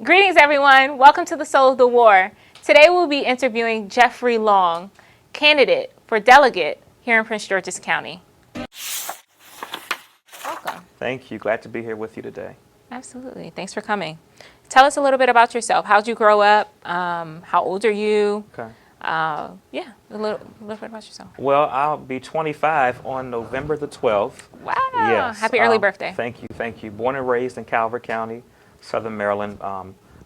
Greetings, everyone. Welcome to the Soul of the War. Today we'll be interviewing Jeffrie Long, candidate for delegate here in Prince George's County. Welcome. Thank you. Glad to be here with you today. Absolutely. Thanks for coming. Tell us a little bit about yourself. How'd you grow up? How old are you? Okay. Yeah, a little bit about yourself. Well, I'll be 25 on November the 12th. Wow. Yes. Happy early birthday. Thank you. Thank you. Born and raised in Calvert County, Southern Maryland,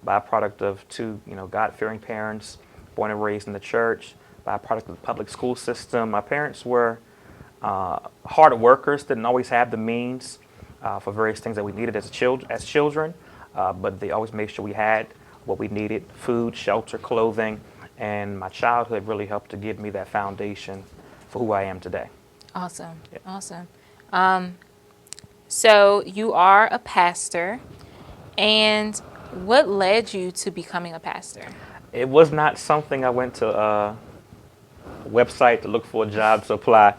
byproduct of two, God-fearing parents. Born and raised in the church, byproduct of the public school system. My parents were hard workers, didn't always have the means for various things that we needed as children, but they always made sure we had what we needed: food, shelter, clothing. And my childhood really helped to give me that foundation for who I am today. Awesome. Yeah. Awesome. So you are a pastor, and what led you to becoming a pastor? It was not something I went to a website to look for a job to apply.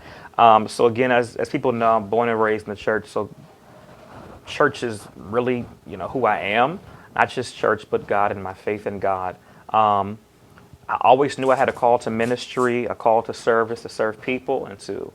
So again, as people know, I'm born and raised in the church. So church is really, who I am. Not just church, but God and my faith in God. I always knew I had a call to ministry, a call to service, to serve people, and to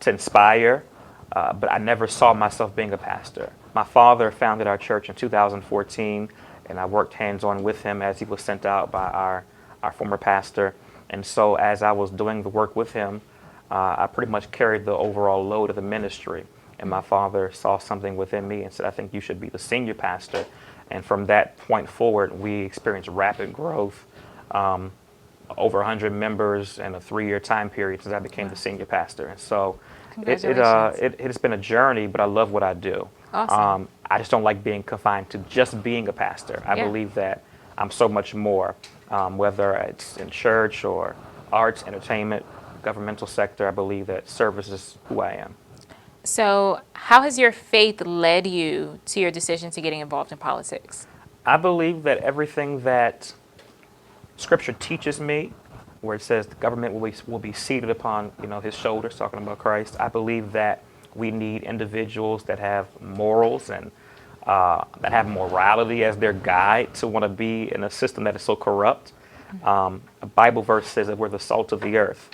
inspire. But I never saw myself being a pastor. My father founded our church in 2014, and I worked hands-on with him as he was sent out by our former pastor. And so as I was doing the work with him, I pretty much carried the overall load of the ministry. And my father saw something within me and said, I think you should be the senior pastor. And from that point forward, we experienced rapid growth, over 100 members in a 3-year time period since I became the senior pastor. And so it has been a journey, but I love what I do. Awesome. I just don't like being confined to just being a pastor. I believe that I'm so much more, whether it's in church or arts, entertainment, governmental sector. I believe that service is who I am. So how has your faith led you to your decision to getting involved in politics? I believe that everything that Scripture teaches me, where it says the government will be seated upon his shoulders, talking about Christ. I believe that we need individuals that have morals and that have morality as their guide to want to be in a system that is so corrupt. A Bible verse says that we're the salt of the earth,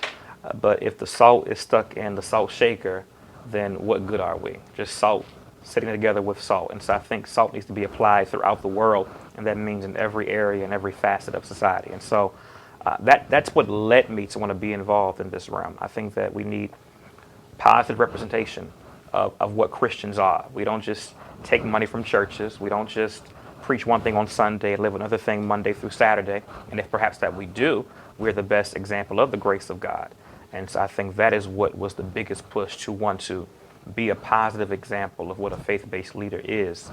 but if the salt is stuck in the salt shaker, then what good are we? Just salt sitting together with salt. And so I think salt needs to be applied throughout the world, and that means in every area and every facet of society. And so that's what led me to want to be involved in this realm. I think that we need positive representation of what Christians are. We don't just take money from churches. We don't just preach one thing on Sunday and live another thing Monday through Saturday. And if perhaps that we do, we're the best example of the grace of God. And so I think that is what was the biggest push to want to be a positive example of what a faith-based leader is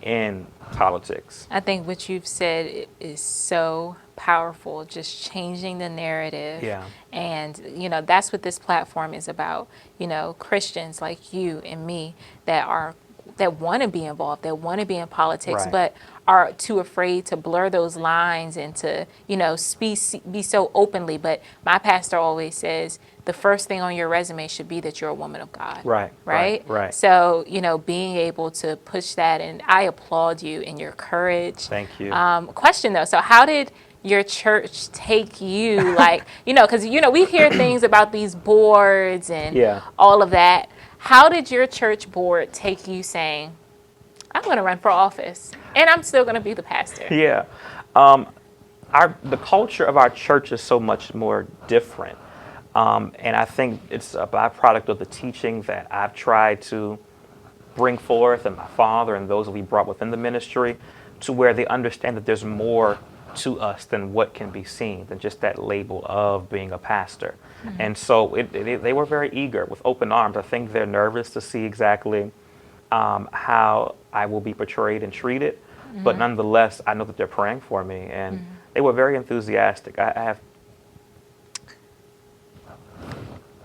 in politics. I think what you've said is so powerful, just changing the narrative. Yeah. And, that's what this platform is about. Christians like you and me that want to be involved, that want to be in politics, Right. but are too afraid to blur those lines and to, be so openly. But my pastor always says the first thing on your resume should be that you're a woman of God. Right. So, being able to push that, and I applaud you in your courage. Thank you. Question though, so how did your church take you, because, we hear things about these boards and all of that. How did your church board take you saying, I'm going to run for office and I'm still going to be the pastor? Yeah. The culture of our church is so much more different. And I think it's a byproduct of the teaching that I've tried to bring forth, and my father and those that we brought within the ministry, to where they understand that there's more to us than what can be seen, than just that label of being a pastor. And so they were very eager, with open arms. I think they're nervous to see exactly how I will be portrayed and treated. But nonetheless, I know that they're praying for me, and they were very enthusiastic. I have.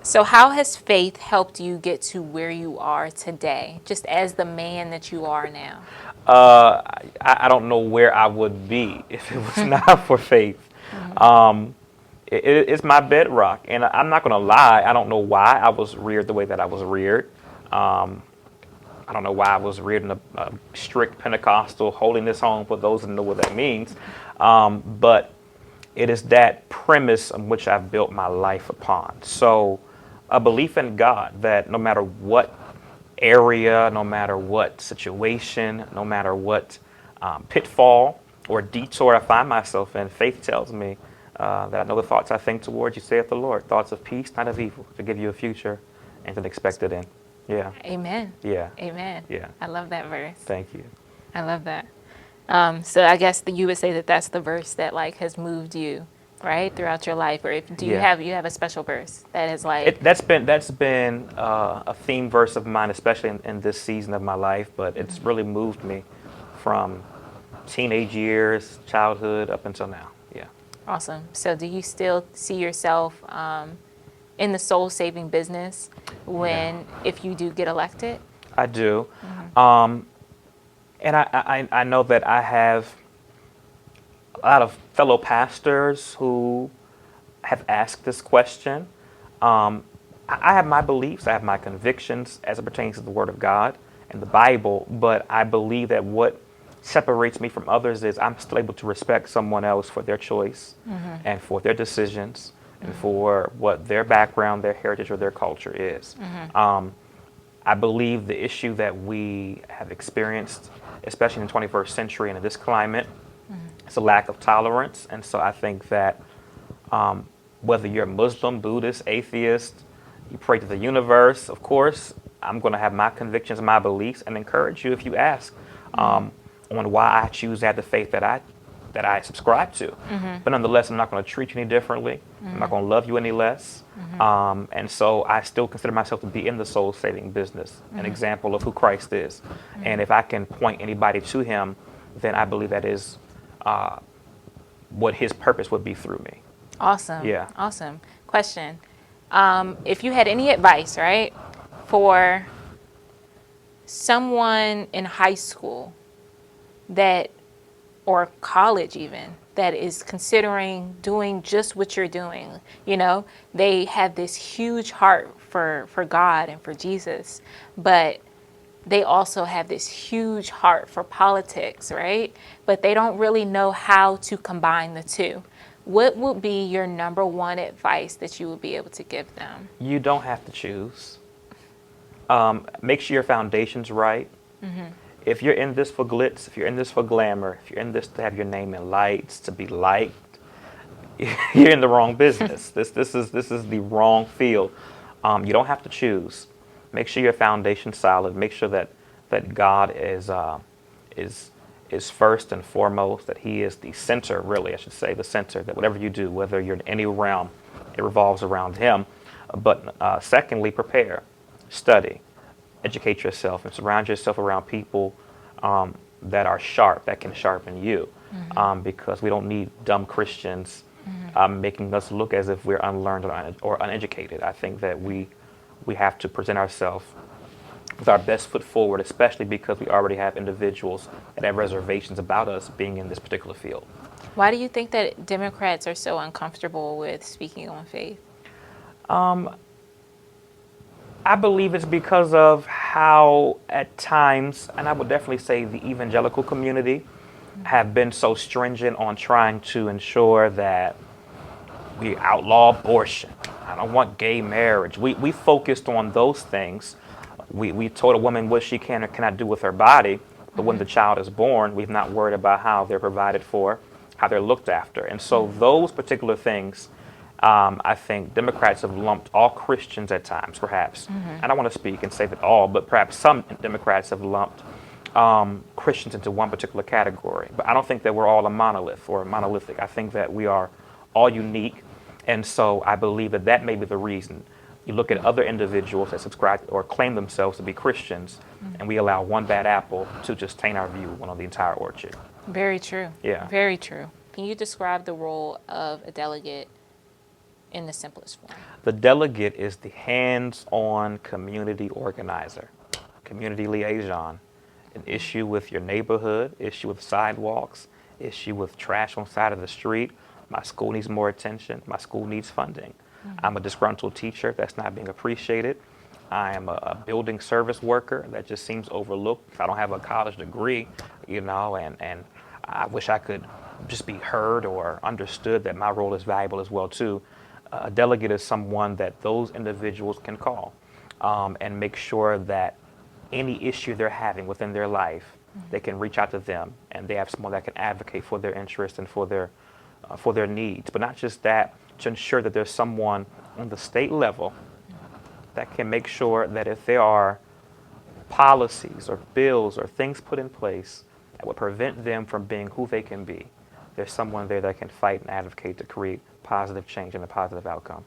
So how has faith helped you get to where you are today, just as the man that you are now? I don't know where I would be if it was not for faith. It's my bedrock, and I'm not going to lie. I don't know why I was reared the way that I was reared. I don't know why I was reared in a strict Pentecostal holiness home, for those who know what that means. But it is that premise on which I've built my life upon. So a belief in God that no matter what area, no matter what situation, no matter what pitfall or detour I find myself in, faith tells me that I know the thoughts I think towards you, saith the Lord, thoughts of peace, not of evil, to give you a future and an expected end. Yeah. Amen. Yeah. Amen. Yeah. I love that verse. Thank you. I love that. So I guess you would say that that's the verse that like has moved you, right, throughout your life. Or if do you Yeah. have a special verse that is like That's been a theme verse of mine, especially in this season of my life. But it's really moved me from teenage years, childhood, up until now. Yeah. awesome? So do you still see yourself in the soul saving business when if you do get elected? I do. And I know that I have a lot of fellow pastors who have asked this question. I have my beliefs, I have my convictions as it pertains to the Word of God and the Bible, but I believe that what separates me from others is I'm still able to respect someone else for their choice and for their decisions and for what their background, their heritage, or their culture is. I believe the issue that we have experienced, especially in the 21st century and in this climate, is a lack of tolerance. And so I think that whether you're Muslim, Buddhist, atheist, you pray to the universe, of course, I'm going to have my convictions, my beliefs, and encourage you if you ask on why I choose to have the faith that I subscribe to. But nonetheless, I'm not going to treat you any differently. I'm not going to love you any less. And so I still consider myself to be in the soul-saving business, an example of who Christ is. And if I can point anybody to him, then I believe that is what his purpose would be through me. Awesome. Yeah. Awesome. Question. If you had any advice, right, for someone in high school that, or college even, that is considering doing just what you're doing, you know, they have this huge heart for God and for Jesus, but they also have this huge heart for politics, right? But they don't really know how to combine the two. What would be your number one advice that you would be able to give them? You don't have to choose. Make sure your foundation's right. If you're in this for glitz, if you're in this for glamour, if you're in this to have your name in lights, to be liked, you're in the wrong business. This is the wrong field. You don't have to choose. Make sure your foundation's solid. Make sure that God is first and foremost, that he is the center, really, I should say, the center, that whatever you do, whether you're in any realm, it revolves around him. But secondly, prepare, study, educate yourself, and surround yourself around people that are sharp, that can sharpen you, because we don't need dumb Christians making us look as if we're unlearned or uneducated. I think that we have to present ourselves with our best foot forward, especially because we already have individuals that have reservations about us being in this particular field. Why do you think that Democrats are so uncomfortable with speaking on faith? I believe it's because of how at times, and I would definitely say the evangelical community have been so stringent on trying to ensure that we outlaw abortion. I don't want gay marriage. We focused on those things. We told a woman what she can or cannot do with her body, but when the child is born, we've not worried about how they're provided for, how they're looked after. And so those particular things, I think Democrats have lumped all Christians at times, perhaps. I don't want to speak and say that all, but perhaps some Democrats have lumped Christians into one particular category. But I don't think that we're all a monolith or monolithic. I think that we are all unique. And so I believe that that may be the reason. You look at other individuals that subscribe or claim themselves to be Christians, and we allow one bad apple to just taint our view on the entire orchard. Very true. Yeah. Very true. Can you describe the role of a delegate in the simplest form? The delegate is the hands-on community organizer, community liaison. An issue with your neighborhood, issue with sidewalks, issue with trash on the side of the street. My school needs more attention. My school needs funding. I'm a disgruntled teacher that's not being appreciated. I am a building service worker that just seems overlooked. I don't have a college degree, and I wish I could just be heard or understood that my role is valuable as well too. A delegate is someone that those individuals can call and make sure that any issue they're having within their life, they can reach out to them, and they have someone that can advocate for their interests and for their needs. But not just that, to ensure that there's someone on the state level that can make sure that if there are policies or bills or things put in place that would prevent them from being who they can be, there's someone there that can fight and advocate to create positive change and a positive outcome.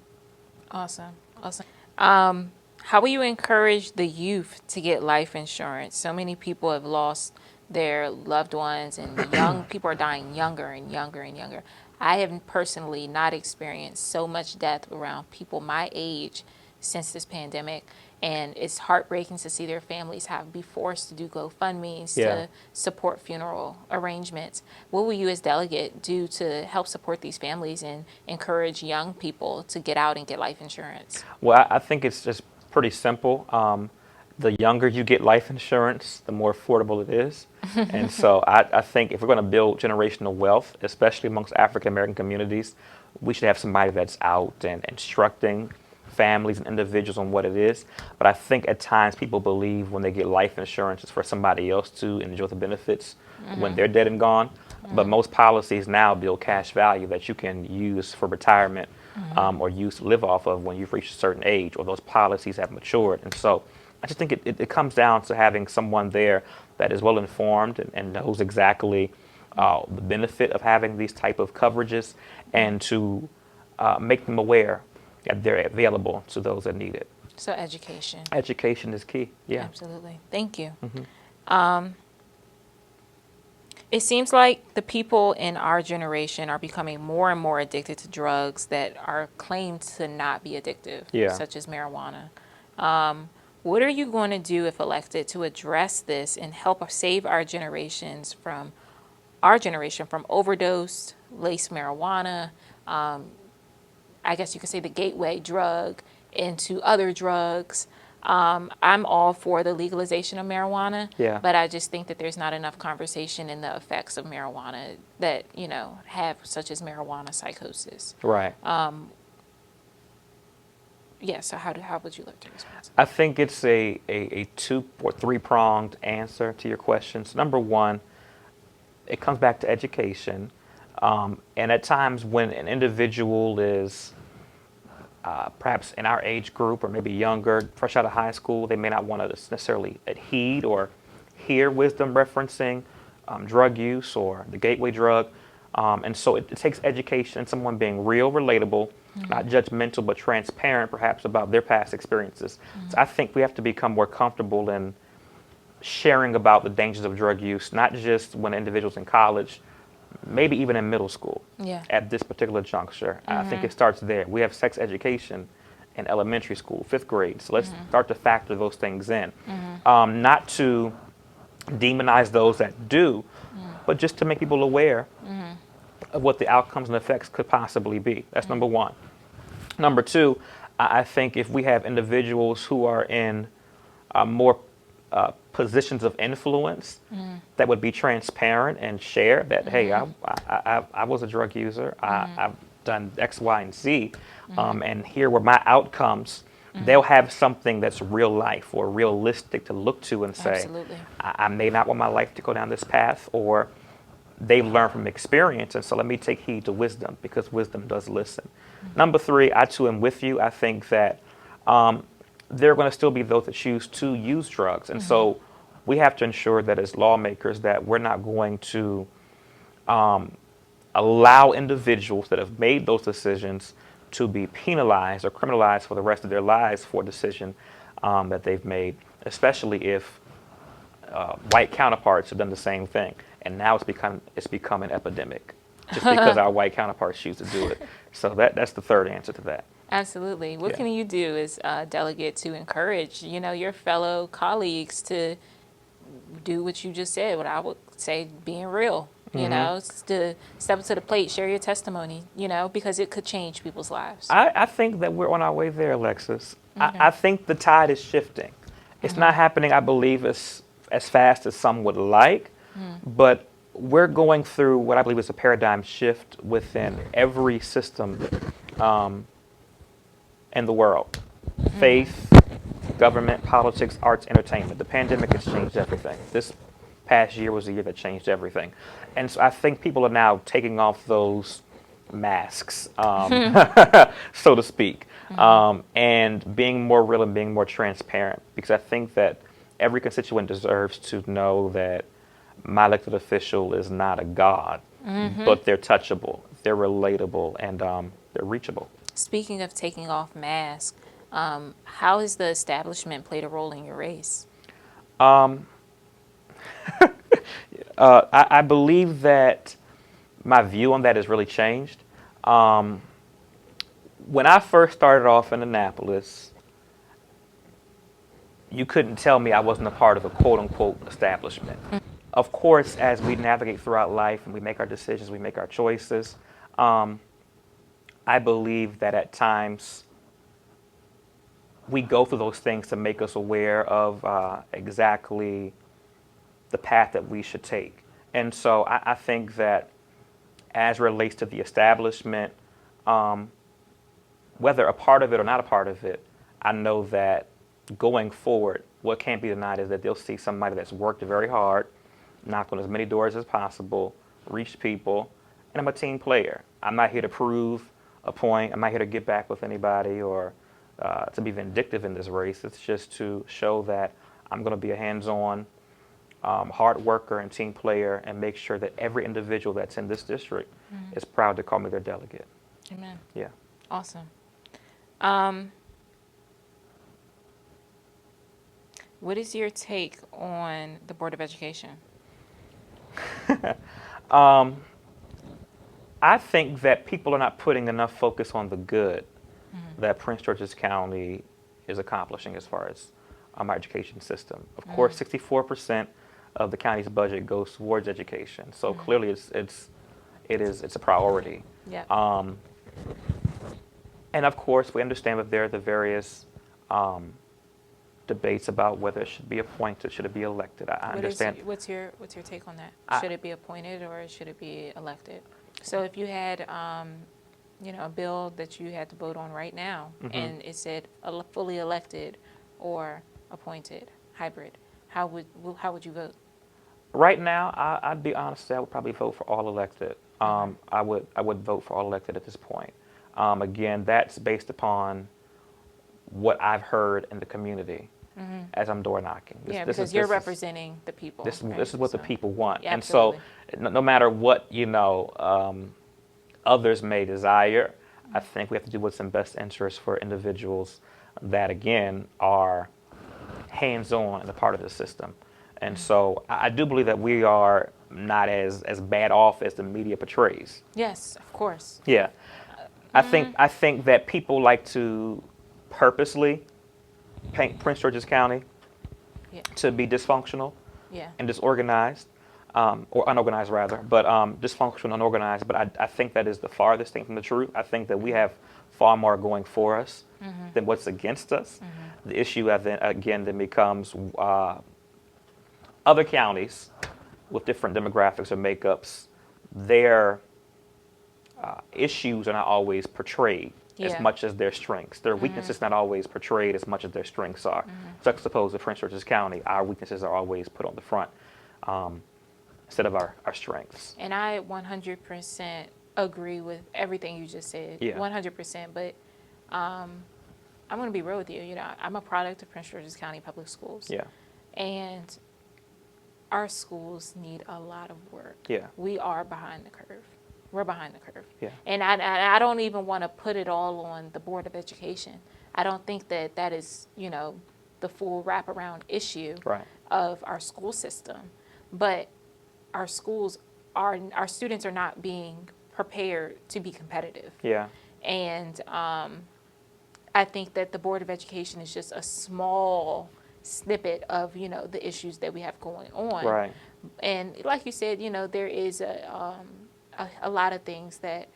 Awesome. Awesome. How will you encourage the youth to get life insurance? So many people have lost their loved ones, and the young people are dying younger and younger and younger. I have personally not experienced so much death around people my age since this pandemic, and it's heartbreaking to see their families be forced to do GoFundMes to support funeral arrangements. What will you as delegate do to help support these families and encourage young people to get out and get life insurance? Well, I think it's just pretty simple. The younger you get life insurance, the more affordable it is. And so I think if we're going to build generational wealth, especially amongst African American communities, we should have somebody that's out and instructing families and individuals on what it is. But I think at times people believe when they get life insurance, it's for somebody else to enjoy the benefits when they're dead and gone. But most policies now build cash value that you can use for retirement or use to live off of when you've reached a certain age or those policies have matured. And so I just think it comes down to having someone there that is well informed and knows exactly the benefit of having these type of coverages, and to make them aware that they're available to those that need it. So education. Education is key. Yeah. Absolutely. Thank you. It seems like the people in our generation are becoming more and more addicted to drugs that are claimed to not be addictive, such as marijuana. What are you going to do if elected to address this and help save our generation from overdose, laced marijuana, I guess you could say the gateway drug into other drugs? I'm all for the legalization of marijuana, but I just think that there's not enough conversation in the effects of marijuana that, have such as marijuana psychosis. Right. So how would you like to respond? I think it's a 2 or 3 pronged answer to your questions. Number one, it comes back to education. And at times when an individual is perhaps in our age group or maybe younger, fresh out of high school, they may not want to necessarily heed or hear wisdom referencing drug use or the gateway drug. And so it takes education and someone being real, relatable, not judgmental, but transparent perhaps about their past experiences. So I think we have to become more comfortable in sharing about the dangers of drug use, not just when individuals in college, maybe even in middle school at this particular juncture. I think it starts there. We have sex education in elementary school, 5th grade. So let's start to factor those things in. Not to demonize those that do, but just to make people aware of what the outcomes and effects could possibly be. That's number one. Number two, I think if we have individuals who are in more positions of influence that would be transparent and share that, hey, I was a drug user, I've done X, Y, and Z, and here were my outcomes. They'll have something that's real life or realistic to look to and say, I may not want my life to go down this path, or they've learned from experience, and so let me take heed to wisdom, because wisdom does listen. Number three, I too am with you. I think that there are going to still be those that choose to use drugs, and so we have to ensure that as lawmakers that we're not going to allow individuals that have made those decisions to be penalized or criminalized for the rest of their lives for a decision that they've made, especially if white counterparts have done the same thing. And now it's become an epidemic just because our white counterparts choose to do it. So that's the third answer to that. Absolutely. What can you do as a delegate to encourage, your fellow colleagues to do what you just said, what I would say being real, to step up to the plate, share your testimony, because it could change people's lives. I think that we're on our way there, Alexis. I think the tide is shifting. It's not happening, I believe, as fast as some would like, but we're going through what I believe is a paradigm shift within every system in the world. Faith, government, politics, arts, entertainment. The pandemic has changed everything. This past year was a year that changed everything. And so I think people are now taking off those masks, so to speak, and being more real and being more transparent. Because I think that every constituent deserves to know that my elected official is not a god, but they're touchable, they're relatable, and they're reachable. Speaking of taking off masks, how has the establishment played a role in your race? I believe that my view on that has really changed. When I first started off in Annapolis, you couldn't tell me I wasn't a part of a quote-unquote establishment. Of course, as we navigate throughout life and we make our decisions, we make our choices, I believe that at times we go through those things to make us aware of exactly the path that we should take. And so I think that as relates to the establishment, whether a part of it or not a part of it, I know that going forward, what can't be denied is that they'll see somebody that's worked very hard, knocked on as many doors as possible, reached people, and I'm a team player. I'm not here to prove a point. I'm not here to get back with anybody or to be vindictive in this race. It's just to show that I'm going to be a hands-on, hard worker and team player and make sure that every individual that's in this district is proud to call me their delegate. Amen. Yeah. Awesome. What is your take on the Board of Education? I think that people are not putting enough focus on the good that Prince George's County is accomplishing as far as our education system. Of course, 64% of the county's budget goes towards education, so clearly it's a priority. Yeah. And of course, we understand that there are the various debates about whether it should be appointed, should it be elected. I understand. What's your take on that? Should it be appointed or should it be elected? So if you had, a bill that you had to vote on right now, and it said fully elected or appointed, hybrid, how would you vote? Right now, I'd be honest. I would probably vote for all elected. I would vote for all elected at this point. Again, that's based upon what I've heard in the community as I'm door knocking. Because you're representing the people. This is what the people want. Yeah, and so no matter what, others may desire, I think we have to do what's in best interest for individuals that, again, are hands-on and a part of the system. And so I do believe that we are not as bad off as the media portrays. Yes, of course. Yeah. I think that people like to purposely paint Prince George's County to be dysfunctional and disorganized, or unorganized rather, but dysfunctional, unorganized. But I think that is the farthest thing from the truth. I think that we have far more going for us than what's against us. The issue then becomes other counties with different demographics or makeups. Their issues are not always portrayed as much as their strengths. Their weaknesses not always portrayed as much as their strengths are. Juxtaposed to Prince George's County, our weaknesses are always put on the front instead of our strengths. And I 100% agree with everything you just said. Yeah. 100%. But I'm going to be real with you. I'm a product of Prince George's County Public Schools. Yeah. And our schools need a lot of work. Yeah. We are behind the curve. We're behind the curve. Yeah. And I don't even want to put it all on the Board of Education. I don't think that is, the full wraparound issue of our school system. But our students are not being prepared to be competitive. Yeah. And I think that the Board of Education is just a small snippet of, the issues that we have going on. Right. And like you said, there is a lot of things that,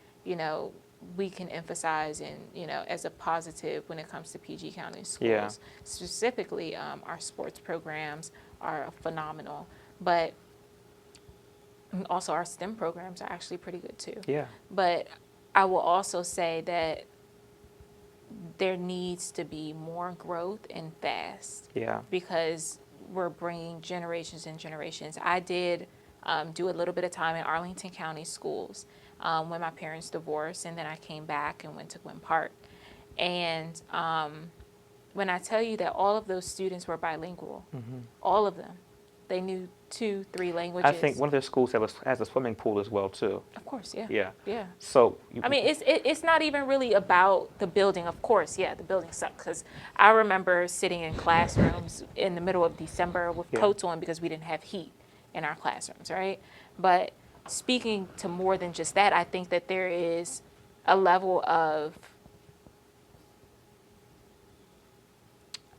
we can emphasize and, as a positive when it comes to PG County schools. Specifically, our sports programs are phenomenal, but also our STEM programs are actually pretty good too. But I will also say that there needs to be more growth and fast. Because we're bringing generations and generations. I did do a little bit of time in Arlington County schools when my parents divorced, and then I came back and went to Gwen Park. And when I tell you that all of those students were bilingual, all of them, they knew 2-3 languages. I think one of their schools has a swimming pool as well too. Of course, yeah. So I mean, it's not even really about the building. Of course, the building sucked, because I remember sitting in classrooms in the middle of December with coats on because we didn't have heat in our classrooms, right? But speaking to more than just that, I think that there is a level of,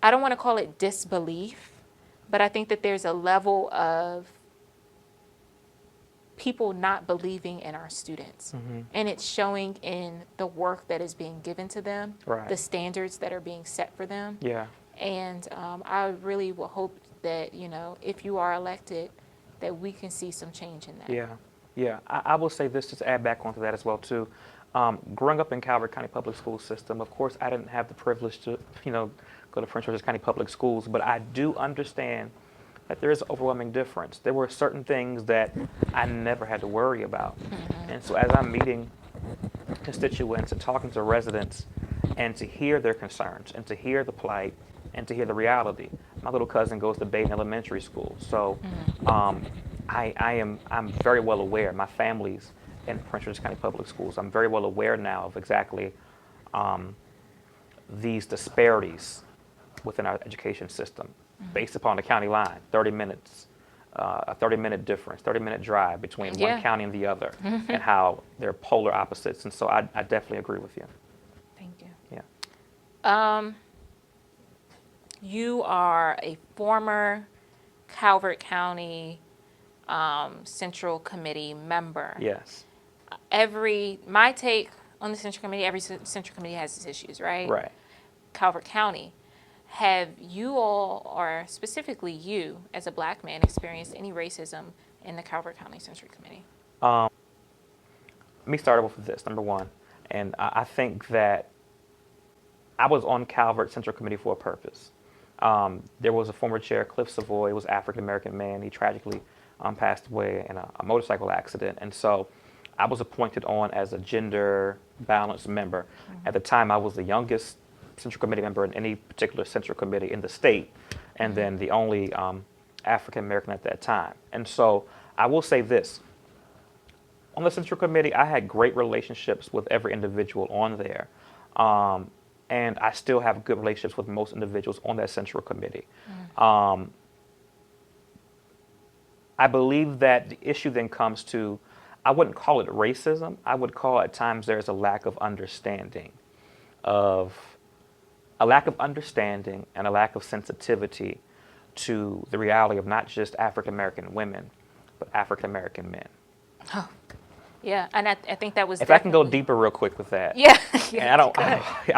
I don't want to call it disbelief, but I think that there's a level of people not believing in our students. And it's showing in the work that is being given to them, the standards that are being set for them. And I really will hope that, if you are elected, that we can see some change in that. I will say this, just to add back onto that as well too. Growing up in Calvert County Public School System, of course, I didn't have the privilege to, go to Prince George's County Public Schools, but I do understand that there is an overwhelming difference. There were certain things that I never had to worry about. And so as I'm meeting constituents and talking to residents, and to hear their concerns, and to hear the plight, and to hear the reality. My little cousin goes to Baden Elementary School, so I'm very well aware. My family's in Prince George's County Public Schools. I'm very well aware now of exactly these disparities within our education system, based upon the county line, 30 minutes, a 30-minute difference, 30-minute drive between one county and the other, and how they're polar opposites. And so I definitely agree with you. Thank you. You are a former Calvert County Central Committee member. Yes. My take on the Central Committee, every Central Committee has its issues, right? Right. Calvert County, have you all, or specifically you as a black man, experienced any racism in the Calvert County Central Committee? Let me start off with this, number one. And I think that I was on Calvert Central Committee for a purpose. There was a former chair, Cliff Savoy, was an African-American man. He tragically passed away in a motorcycle accident. And so I was appointed on as a gender balanced member. At the time, I was the youngest Central Committee member in any particular Central Committee in the state, and then the only African-American at that time. And so I will say this. On the Central Committee, I had great relationships with every individual on there. And I still have good relationships with most individuals on that Central Committee. I believe that the issue then comes to, I wouldn't call it racism. I would call at times there's a lack of understanding and a lack of sensitivity to the reality of not just African-American women, but African-American men. Oh, yeah, and I think that was. If I can go deeper real quick with that. Yeah. And I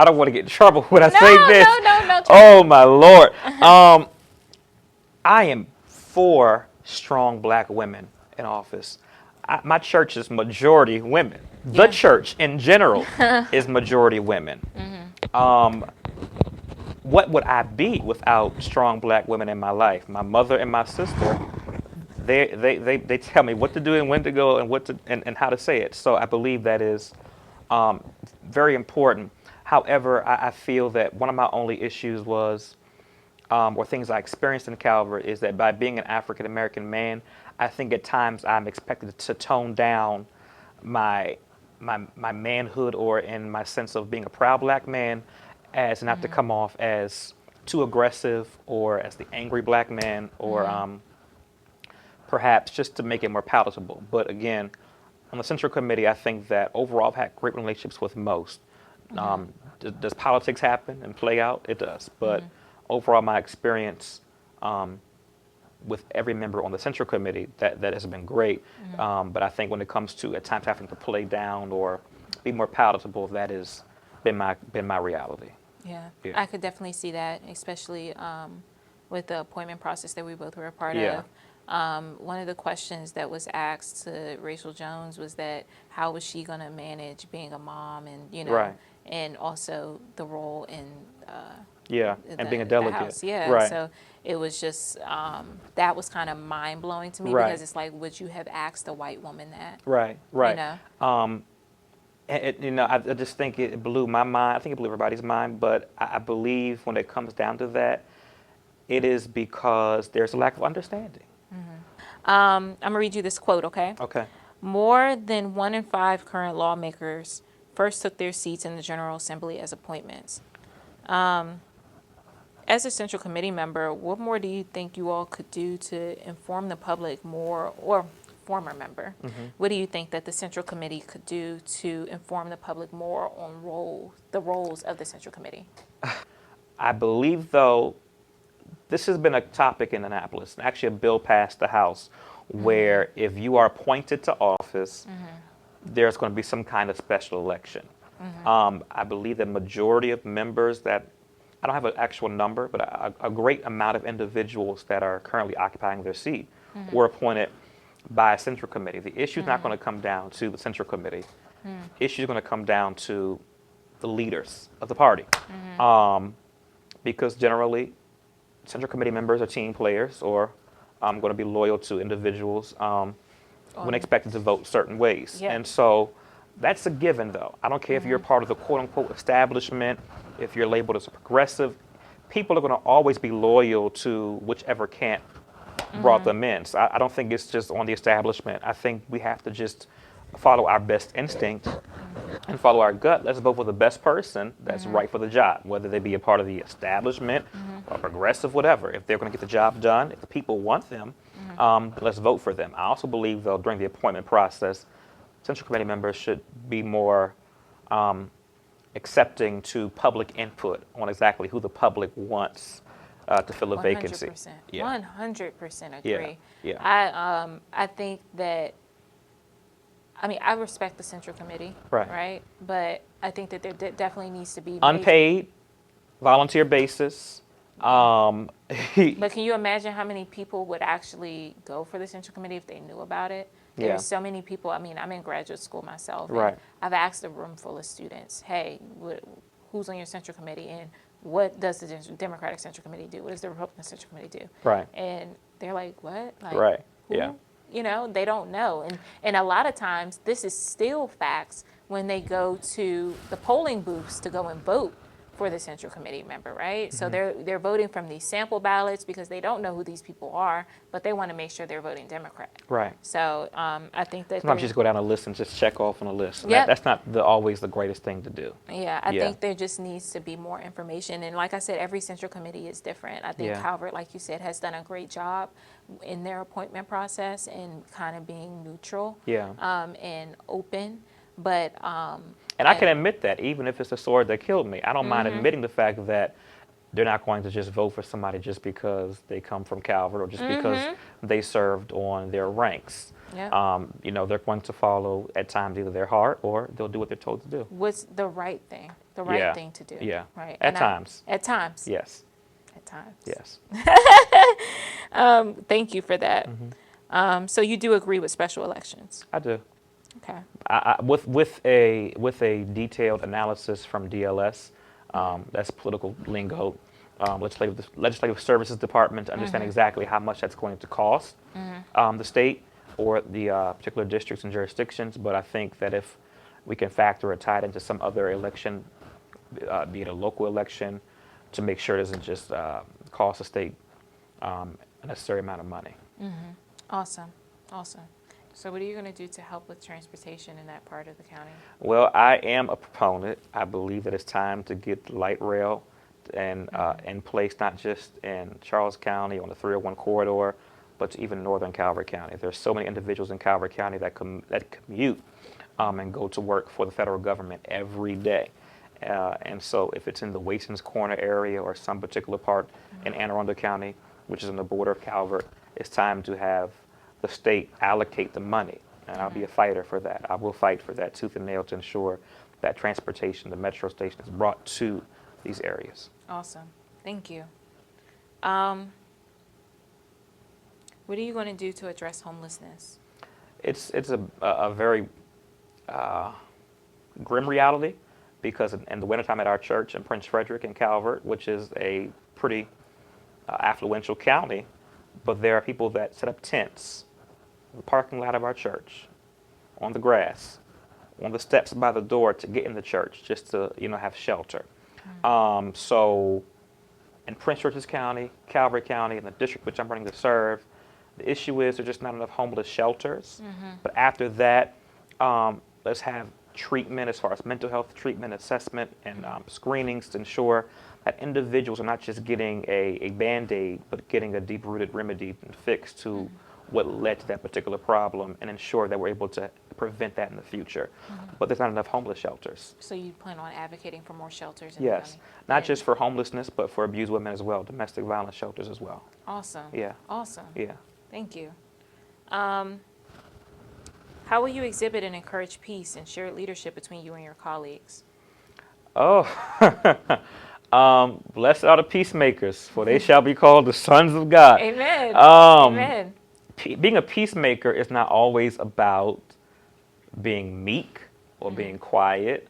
don't want to get in trouble when I say this. No. Oh my Lord. I am for strong black women in office. My church is majority women. The church in general is majority women. What would I be without strong black women in my life? My mother and my sister, they tell me what to do and when to go and how to say it. So I believe that is very important. However, I feel that one of my only issues was, or things I experienced in Calvert, is that by being an African American man, I think at times I'm expected to tone down my manhood, or in my sense of being a proud black man, as not to come off as too aggressive or as the angry black man, or perhaps just to make it more palatable. But again, on the Central Committee, I think that overall I've had great relationships with most. Does politics happen and play out? It does. But overall, my experience with every member on the Central Committee, that has been great. But I think when it comes to at times having to play down or be more palatable, that has been my reality. Yeah, Yeah. I could definitely see that, especially with the appointment process that we both were a part Yeah. of. One of the questions that was asked to Rachel Jones was that how was she going to manage being a mom, and Right. and also the role in Yeah, and being a the delegate. house. Yeah, Right. so it was just that was kind of mind blowing to me, Right. because it's like, would you have asked a white woman that? Right. You Right. know? I just think it blew my mind. I think it blew everybody's mind. But I believe when it comes down to that, it is because there's a lack of understanding. I'm gonna read you this quote, okay? Okay. More than 1 in 5 current lawmakers first took their seats in the General Assembly as appointments. As a Central Committee member, what more do you think you all could do to inform the public more, or former member, what do you think that the Central Committee could do to inform the public more on the roles of the Central Committee? I believe, though, this has been a topic in Annapolis. Actually, a bill passed the House where if you are appointed to office, there's going to be some kind of special election. I believe the majority of members that, I don't have an actual number, but a great amount of individuals that are currently occupying their seat were appointed by a Central Committee. The issue is not going to come down to the Central Committee. The issue is going to come down to the leaders of the party. Because generally, Central Committee members are team players, or going to be loyal to individuals when expected to vote certain ways. Yeah. And so that's a given, though. I don't care if you're part of the quote-unquote establishment, if you're labeled as a progressive, people are going to always be loyal to whichever camp brought them in. So I don't think it's just on the establishment. I think we have to just follow our best instinct and follow our gut. Let's vote for the best person that's right for the job, whether they be a part of the establishment or progressive, whatever. If they're going to get the job done, if the people want them, let's vote for them. I also believe, though, during the appointment process, Central Committee members should be more accepting to public input on exactly who the public wants to fill a vacancy. 100%. Yeah. 100% Yeah. agree. Yeah. I think that, I mean, I respect the Central Committee, Right. But I think that there definitely needs to be Unpaid, volunteer basis. But can you imagine how many people would actually go for the Central Committee if they knew about it? Yeah. There's so many people. I mean, I'm in graduate school myself. And Right. I've asked a room full of students, hey, who's on your Central Committee, and what does the Democratic Central Committee do? What does the Republican Central Committee do? Right. And they're like, what? Like, Right. who? Yeah. You know, they don't know. And a lot of times, this is still facts when they go to the polling booths to go and vote for the Central Committee member, right? So they're voting from these sample ballots because they don't know who these people are, but they want to make sure they're voting Democrat. Right. So I think that Sometimes you just go down a list and just check off on a list. Yep. That's not always the greatest thing to do. I think there just needs to be more information. And like I said, every Central Committee is different. I think Calvert, like you said, has done a great job in their appointment process and kind of being neutral and open. But and I can admit that, even if it's the sword that killed me, I don't mind admitting the fact that they're not going to just vote for somebody just because they come from Calvert or just because they served on their ranks. Yeah. You know, they're going to follow at times either their heart or they'll do what they're told to do. What's the right thing? The right thing to do. Yeah. Right. At times. At times. Yes. At times. Yes. Thank you for that. So you do agree with special elections? I do. Okay. With a detailed analysis from DLS, that's political lingo, legislative services department, to understand exactly how much that's going to cost the state or the particular districts and jurisdictions. But I think that if we can factor or tie it into some other election, be it a local election, to make sure it doesn't just cost the state a necessary amount of money. Awesome. So what are you going to do to help with transportation in that part of the county? Well, I am a proponent. I believe that it's time to get light rail and in place, not just in Charles County on the 301 corridor, but to even northern Calvert County. There's so many individuals in Calvert County that commute and go to work for the federal government every day. And so if it's in the Wasons Corner area or some particular part in Anne Arundel County, which is on the border of Calvert, it's time to have the state allocate the money and I'll be a fighter for that. I will fight for that tooth and nail to ensure that transportation, the metro station, is brought to these areas. Awesome. Thank you. What are you going to do to address homelessness? It's a very grim reality, because in the wintertime at our church in Prince Frederick and Calvert, which is a pretty affluential county, but there are people that set up tents in the parking lot of our church, on the grass, on the steps by the door to get in the church, just to have shelter. So in Prince George's County, Calvert County, and the district which I'm running to serve, the issue is there's just not enough homeless shelters. But after that, let's have treatment as far as mental health treatment, assessment, and screenings to ensure that individuals are not just getting a Band-Aid, but getting a deep-rooted remedy and fix to what led to that particular problem, and ensure that we're able to prevent that in the future. But there's not enough homeless shelters. So you plan on advocating for more shelters in the Yes, county? not just for homelessness, but for abused women as well, domestic violence shelters as well. Awesome. Yeah. Awesome. Yeah. Thank you. How will you exhibit and encourage peace and shared leadership between you and your colleagues? Oh, blessed are the peacemakers, for they shall be called the sons of God. Amen. Amen. Being a peacemaker is not always about being meek or being quiet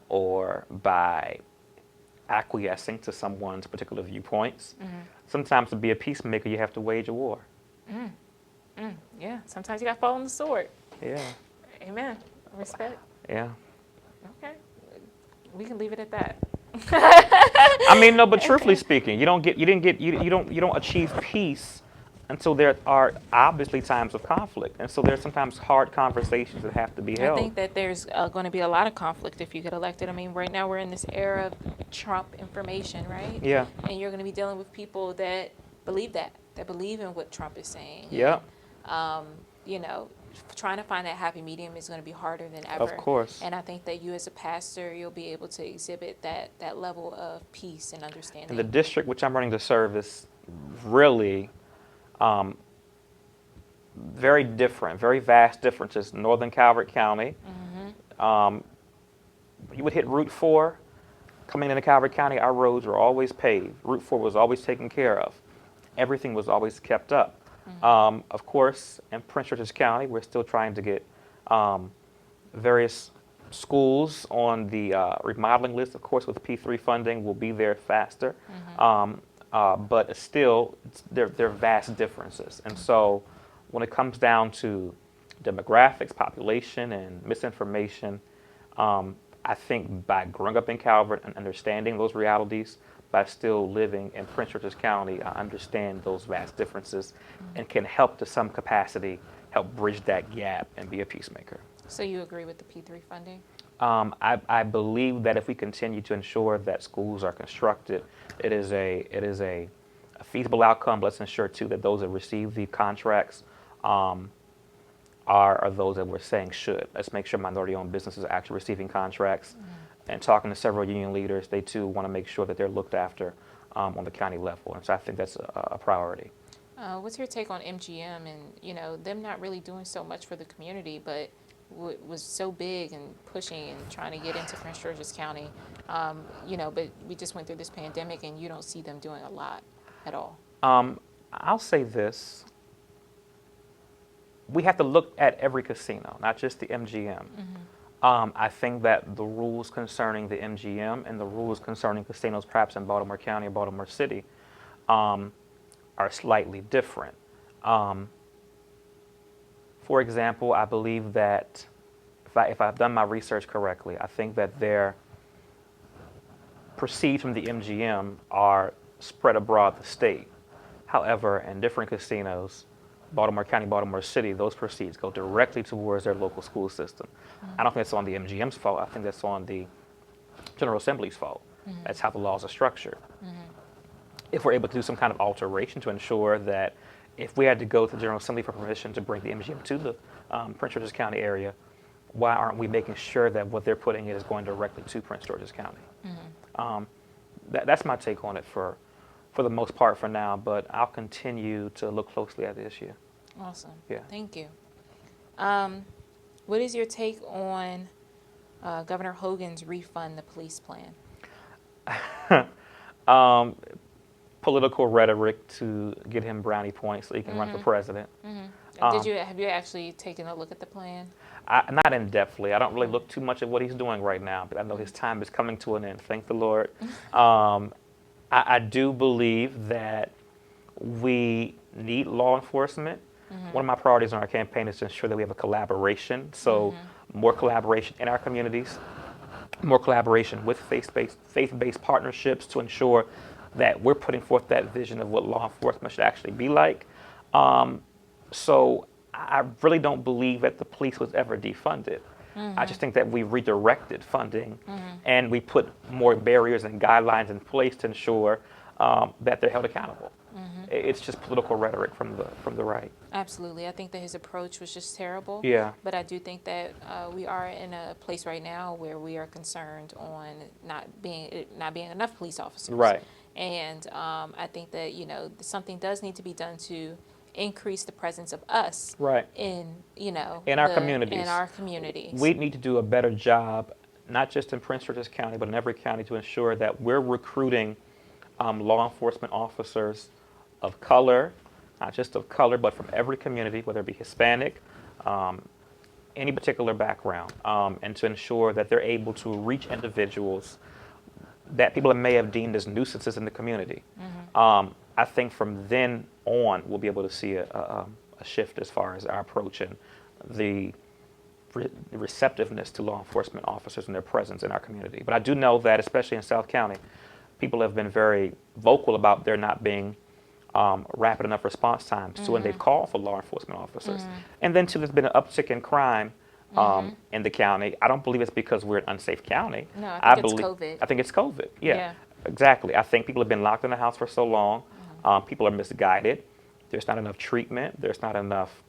or by acquiescing to someone's particular viewpoints. Sometimes to be a peacemaker, you have to wage a war. Yeah, sometimes you got to fall on the sword. Yeah. Amen. Respect. Yeah. Okay. We can leave it at that. I mean, no, but truthfully speaking, you don't achieve peace until there are obviously times of conflict, and so there's sometimes hard conversations that have to be held. I think that there's going to be a lot of conflict if you get elected. I mean, right now we're in this era of Trump information, right? Yeah. And you're going to be dealing with people that believe in what Trump is saying. Yeah. And, trying to find that happy medium is going to be harder than ever. Of course. And I think that you as a pastor, you'll be able to exhibit that level of peace and understanding. And the district which I'm running to serve is really very different, very vast differences. Northern Calvert County, you would hit Route 4. Coming into Calvert County, our roads were always paved. Route 4 was always taken care of. Everything was always kept up. Of course, in Prince George's County, we're still trying to get various schools on the remodeling list. Of course, with P3 funding, we'll be there faster. But still, there are vast differences. And so when it comes down to demographics, population, and misinformation, I think by growing up in Calvert and understanding those realities, by still living in Prince George's County, I understand those vast differences and can help to some capacity, help bridge that gap and be a peacemaker. So you agree with the P3 funding? I believe that if we continue to ensure that schools are constructed, it is a feasible outcome. Let's ensure too that those that receive the contracts are those that we're saying should. Let's make sure minority-owned businesses are actually receiving contracts. And talking to several union leaders, they too want to make sure that they're looked after on the county level. And so I think that's a priority. What's your take on MGM and, them not really doing so much for the community, but was so big and pushing and trying to get into Prince George's County, but we just went through this pandemic and you don't see them doing a lot at all? I'll say this. We have to look at every casino, not just the MGM. I think that the rules concerning the MGM and the rules concerning casinos, perhaps in Baltimore County or Baltimore City, are slightly different. For example, I believe that if I've done my research correctly, I think that their proceeds from the MGM are spread abroad the state. However, in different casinos, Baltimore County, Baltimore City, those proceeds go directly towards their local school system. I don't think that's on the MGM's fault. I think that's on the General Assembly's fault. That's how the laws are structured. If we're able to do some kind of alteration to ensure that if we had to go to the General Assembly for permission to bring the MGM to the Prince George's County area, why aren't we making sure that what they're putting in is going directly to Prince George's County? That's my take on it for the most part for now, but I'll continue to look closely at the issue. Awesome. Yeah. Thank you. What is your take on Governor Hogan's refund the police plan? um, Political rhetoric to get him brownie points so he can run for president. Have you actually taken a look at the plan? Not in depthly. I don't really look too much at what he's doing right now, but I know his time is coming to an end. Thank the Lord. I do believe that we need law enforcement. One of my priorities on our campaign is to ensure that we have a collaboration. So more collaboration in our communities, more collaboration with faith-based partnerships to ensure that we're putting forth that vision of what law enforcement should actually be like. So I really don't believe that the police was ever defunded. I just think that we redirected funding and we put more barriers and guidelines in place to ensure that they're held accountable. It's just political rhetoric from the right. Absolutely. I think that his approach was just terrible. Yeah. But I do think that we are in a place right now where we are concerned on not being enough police officers. Right. And I think that, something does need to be done to increase the presence of us Right. in our communities. In our communities. We need to do a better job, not just in Prince George's County, but in every county, to ensure that we're recruiting law enforcement officers of color, not just of color, but from every community, whether it be Hispanic, any particular background, and to ensure that they're able to reach individuals that people may have deemed as nuisances in the community. I think from then on, we'll be able to see a shift as far as our approach and the receptiveness to law enforcement officers and their presence in our community. But I do know that, especially in South County, people have been very vocal about there not being rapid enough response times to when they've called for law enforcement officers. And then, too, there's been an uptick in crime in the county. I don't believe it's because we're an unsafe county. No, I think it's COVID. I think it's COVID. Yeah, exactly. I think people have been locked in the house for so long. People are misguided. There's not enough treatment. There's not enough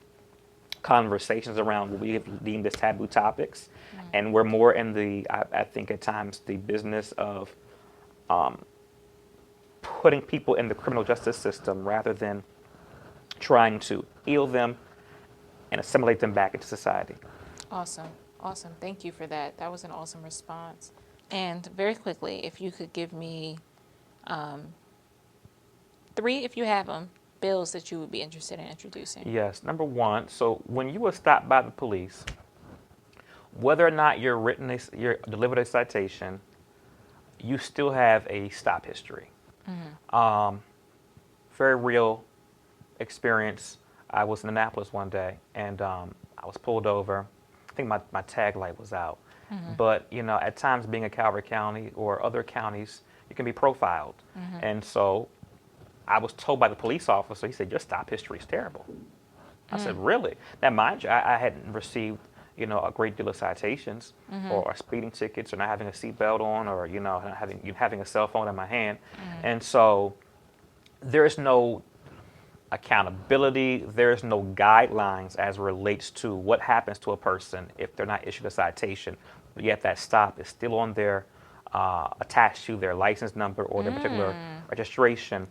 conversations around what we deem as taboo topics. And we're more in I think at times, the business of putting people in the criminal justice system rather than trying to heal them and assimilate them back into society. Awesome. Thank you for that. That was an awesome response. And very quickly, if you could give me 3, if you have them, bills that you would be interested in introducing. Yes. Number one, so when you were stopped by the police, whether or not you're delivered a citation, you still have a stop history. Very real experience. I was in Annapolis one day, and I was pulled over. I think my tag light was out. But, at times being in Calvary County or other counties, you can be profiled. And so I was told by the police officer, he said, your stop history is terrible. I said, really? Now, mind you, I hadn't received, a great deal of citations or speeding tickets or not having a seatbelt on or, not having a cell phone in my hand. And so there's no accountability. There's no guidelines as relates to what happens to a person if they're not issued a citation, but yet that stop is still on their attached to their license number or their particular registration,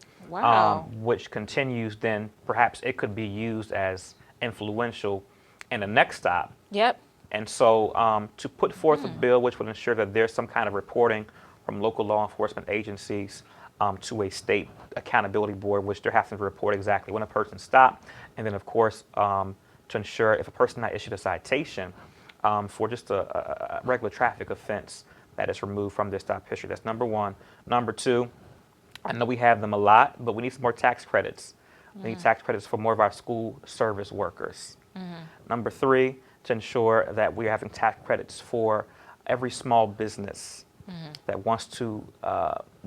which continues. Then perhaps it could be used as influential in the next stop. Yep. And so to put forth a bill which would ensure that there's some kind of reporting from local law enforcement agencies to a state accountability board, which they're having to report exactly when a person stopped, and then of course to ensure if a person not issued a citation for just a regular traffic offense, that is removed from their stop history. That's number one. Number two, I know we have them a lot, but we need some more tax credits. We need tax credits for more of our school service workers. Number three, to ensure that we're having tax credits for every small business that wants to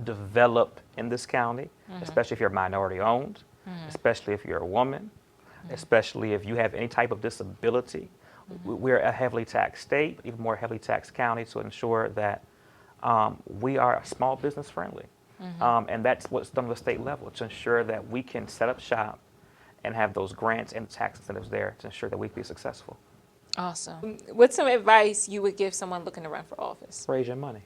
develop in this county, especially if you're minority owned, especially if you're a woman, especially if you have any type of disability. We're a heavily taxed state, even more heavily taxed county, to ensure that we are small business friendly. And that's what's done at the state level, to ensure that we can set up shop and have those grants and tax incentives there to ensure that we can be successful. Awesome. What's some advice you would give someone looking to run for office? Raise your money.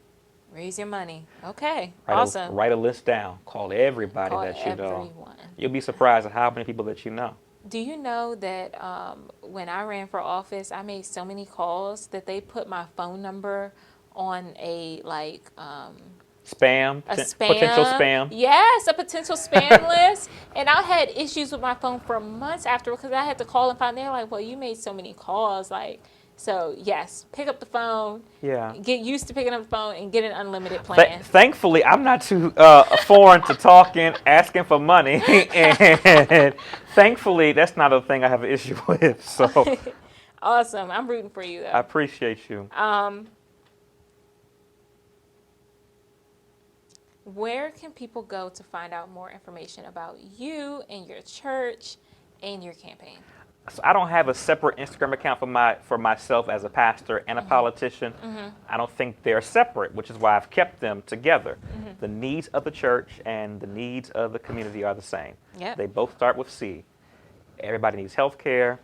Raise your money. Okay. Awesome. Write a list down. Call everybody that you know. You'll be surprised at how many people that you know. Do you know that when I ran for office, I made so many calls that they put my phone number on a Spam, a potential spam, spam. yes, a potential spam list. And I had issues with my phone for months after because I had to call and find. They're like, well, you made so many calls, like. So yes, pick up the phone. Yeah. Get used to picking up the phone and get an unlimited plan. Thankfully, I'm not too foreign to talking, asking for money, and thankfully, that's not a thing I have an issue with. So Awesome. I'm rooting for you I though. appreciate you. Where can people go to find out more information about you and your church and your campaign? So I don't have a separate Instagram account for myself as a pastor and a politician. I don't think they're separate, which is why I've kept them together. The needs of the church and the needs of the community are the same. Yep. They both start with C. Everybody needs health care,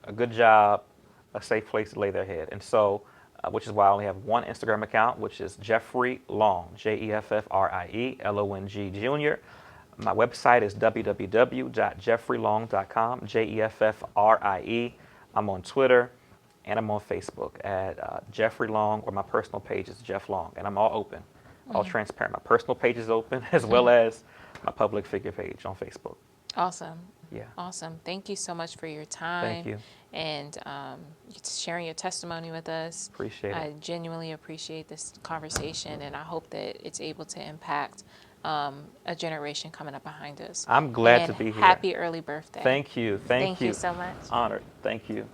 a good job, a safe place to lay their head. And so, which is why I only have one Instagram account, which is Jeffrie Long, Jeffrie Long Jr. My website is www.jeffrielong.com, Jeffrie. I'm on Twitter and I'm on Facebook at Jeffrie Long, or my personal page is Jeff Long. And I'm all open, all transparent. My personal page is open as well as my public figure page on Facebook. Awesome. Yeah. Awesome. Thank you so much for your time. Thank you. And sharing your testimony with us. Appreciate it. I genuinely appreciate this conversation, and I hope that it's able to impact a generation coming up behind us. I'm glad and to be here. Happy early birthday. Thank you. Thank you. Thank you so much. Honored. Thank you.